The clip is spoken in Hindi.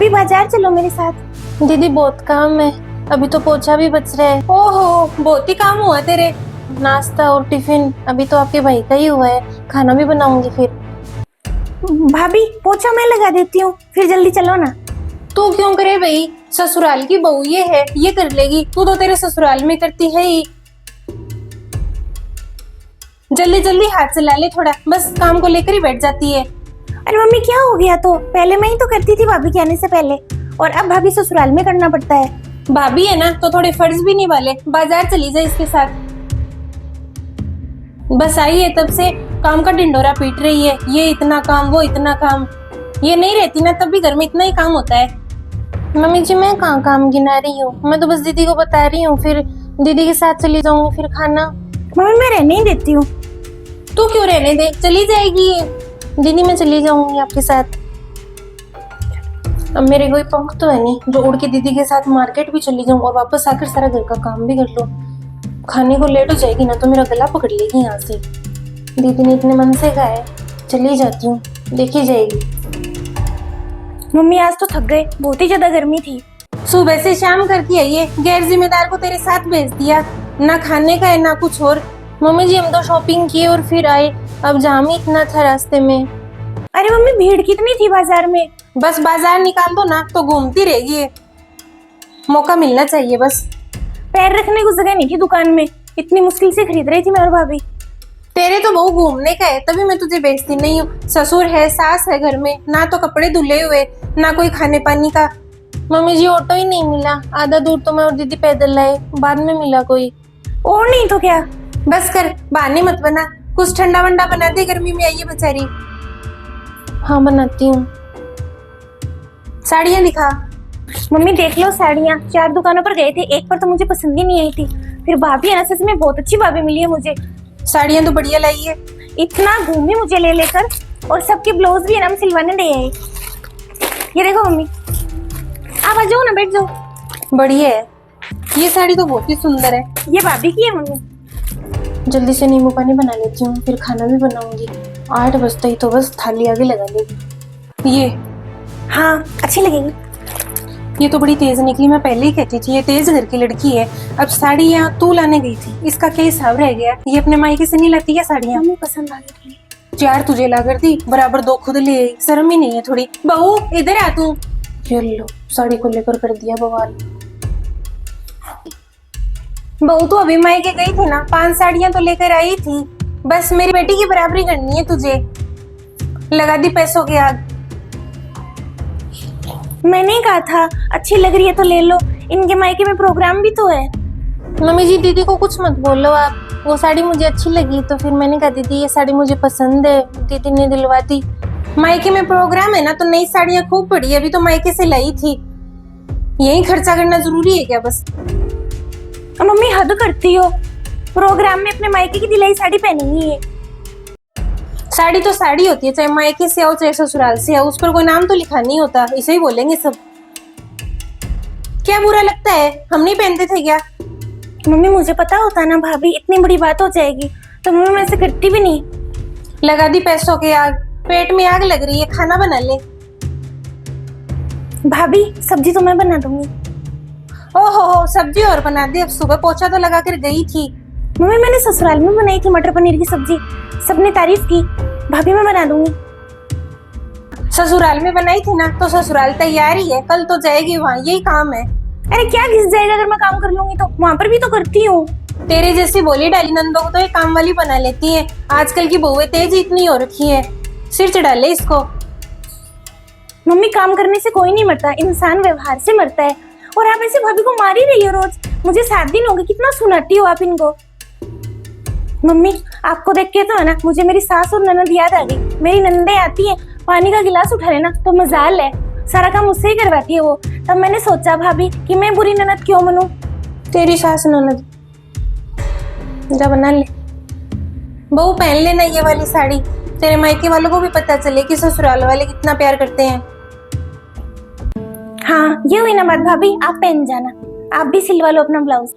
भाभी बाजार चलो मेरे साथ। दीदी बहुत काम है, अभी तो पोछा भी बच रहा है। ओहो, बहुत ही काम हुआ तेरे। नाश्ता और टिफिन अभी तो आपके भाई का ही हुआ है, खाना भी बनाऊंगी फिर। भाभी पोछा मैं लगा देती हूँ, फिर जल्दी चलो ना। तू क्यों करे भाई, ससुराल की बहू ये है, ये कर लेगी। तू तो तेरे ससुराल में करती है ही। जल्दी जल्दी हाथ चला ले थोड़ा, बस काम को लेकर ही बैठ जाती है। अरे मम्मी क्या हो गया? तो पहले मैं ही तो करती थी भाभी के आने से पहले, और अब भाभी ससुराल में करना पड़ता है। भाभी है ना तो थोड़े फर्ज भी निभा ले। बाजार चली जाए इसके साथ। बस आई है तब से काम का ढिंडोरा पीट रही है, ये इतना काम वो इतना काम। ये नहीं रहती ना तब भी घर में इतना ही काम होता है। मम्मी जी मैं कहाँ काम गिना रही हूँ, मैं तो बस दीदी को बता रही हूँ, फिर दीदी के साथ चली जाऊंगी फिर खाना। मम्मी मैं रहने ही देती हूँ। तू क्यों रहने दे, चली जाएगी ये। दीदी मैं चली जाऊंगी आपके साथ। अब मेरे कोई पंख तो है नहीं जो उड़ के दीदी के साथ मार्केट भी चली जाऊं और वापस आकर सारा घर का काम भी कर लूं। खाने को लेट हो जाएगी ना तो मेरा गला पकड़ लेगी यहाँ से। दीदी ने इतने मन से कहा है, चली जाती हूँ, देखी जाएगी। मम्मी आज तो थक गए, बहुत ही ज्यादा गर्मी थी। सुबह से शाम करके आई है, गैर जिम्मेदार को तेरे साथ भेज दिया, ना खाने का है ना कुछ और। मम्मी जी हम तो शॉपिंग किए और फिर आए, अब जाम ही इतना था रास्ते में। अरे मम्मी भीड़ कितनी थी बाजार में। बस बाजार निकाल दो ना तो घूमती रहेगी ये। मौका मिलना चाहिए बस। पैर रखने को जगह नहीं थी दुकान में, इतनी मुश्किल से खरीद रही थी मैं और भाभी। तेरे तो बहु घूमने का है तभी मैं तुझे बेचती नहीं हूँ। ससुर है सास है घर में, ना तो कपड़े धुले हुए ना कोई खाने पानी का। मम्मी जी ऑटो ही नहीं मिला, आधा दूर तो मैं और दीदी पैदल लाए, बाद में मिला कोई। और नहीं तो क्या। बस कर, बहाने मत बना, कुछ ठंडा वंडा बना दे, गर्मी में आई है बेचारी। हाँ बनाती हूँ। साड़ियाँ दिखा। मम्मी देख लो साड़ियाँ, 4 दुकानों पर गए थे, एक पर तो मुझे पसंद ही नहीं आई थी। फिर भाभी है ना, सच में बहुत अच्छी भाभी मिली है मुझे। साड़ियाँ तो बढ़िया लाई है। इतना घूमी मुझे ले लेकर, और सबके ब्लाउज भी है ना हम सिलवाने दे आए। ये देखो मम्मी, आप आ जाओ ना, बैठ जाओ। बढ़िया है, ये साड़ी तो बहुत ही सुंदर है। ये भाभी की है मम्मी। जल्दी से नींबू पानी बना लेती हूँ, फिर खाना भी बनाऊंगी। 8 बजते ही तो बस थाली आगे लगा लेगी। ये हाँ अच्छी लगेगी। ये तो बड़ी तेज निकली, मैं पहले ही कहती थी ये तेज घर की लड़की है। अब साड़ी यहाँ तू लाने गई थी, इसका क्या हिसाब रह गया? ये अपने मायके से नहीं लाती क्या साड़ियाँ? मम्मी पसंद आ गई थी। 4 तुझे ला कर दी, बराबर 2 खुद ले आई। शर्म ही नहीं है थोड़ी? बहू इधर आ तू। ये लो साड़ी को लेकर कर दिया बवाल। बहू तो अभी मायके गई थी ना, 5 साड़ियाँ तो लेकर आई थी। बस मेरी बेटी की बराबरी करनी है तुझे। लगा दी पैसों की आग। मैंने ही कहा था अच्छी लग रही है तो ले लो, इनके मायके में प्रोग्राम भी तो है। मम्मी जी दीदी को कुछ मत बोलो आप, वो साड़ी मुझे अच्छी लगी तो फिर मैंने कहा दीदी ये साड़ी मुझे पसंद है, दीदी ने दिलवा दी। मायके में प्रोग्राम है ना तो नई साड़ियाँ खूब पड़ी है, अभी तो मायके से लाई थी। यही खर्चा करना जरूरी है क्या बस? मम्मी हद करती हो, प्रोग्राम में अपने मायके की दिलाई साड़ी पहनेंगी है। साड़ी तो साड़ी होती है, चाहे मायके से आओ चाहे ससुराल से आओ, उस पर कोई नाम तो लिखा नहीं होता, इसे ही बोलेंगे सब। क्या बुरा लगता है, हम नहीं पहनते थे क्या? मम्मी मुझे पता होता ना भाभी इतनी बड़ी बात हो जाएगी, तो मम्मी मैं ऐसे करती भी नहीं। लगा दी पैसों की आग, पेट में आग लग रही है, खाना बना ले। भाभी सब्जी तो मैं बना दूंगी। ओहो सब्जी और बना दी, अब सुबह पोछा तो लगा कर गई थी। मम्मी मैंने ससुराल में बनाई थी मटर पनीर की सब्जी, सबने तारीफ की। भाभी मैं बना दूंगी। ससुराल में बनाई थी ना तो ससुराल तैयार ही है, कल तो जाएगी वहाँ, यही काम है। अरे क्या घिस जाएगा अगर मैं काम कर लूंगी तो, वहाँ पर भी तो करती हूँ। तेरे जैसी बोली डाली नंदों को तो ये काम वाली बना लेती है। आजकल की बहुएं तेज इतनी हो रखी है, सिर चढ़ा ले इसको। मम्मी काम करने से कोई नहीं मरता, इंसान व्यवहार से मरता है। और आप ऐसे भाभी को मार ही रही हो रोज। मुझे 7 दिन हो गए, कितना सुनाती हो आप इनको। मम्मी आपको देख के तो है ना मुझे मेरी सास और ननद याद आ गई। मेरी ननदें आती है, पानी का गिलास उठा लेना तो मजाल है, सारा काम मुझसे ही करवाती है वो। तब मैंने सोचा भाभी कि मैं बुरी ननद क्यों बनूं। तेरी सास ननद जा बना ले। बहू पहन लेना ये वाली साड़ी, तेरे मायके वालों को भी पता चले कि ससुराल वाले कितना प्यार करते हैं। हाँ ये हुई ना बात भाभी, आप पहन जाना। आप भी सिलवा लो अपना ब्लाउज।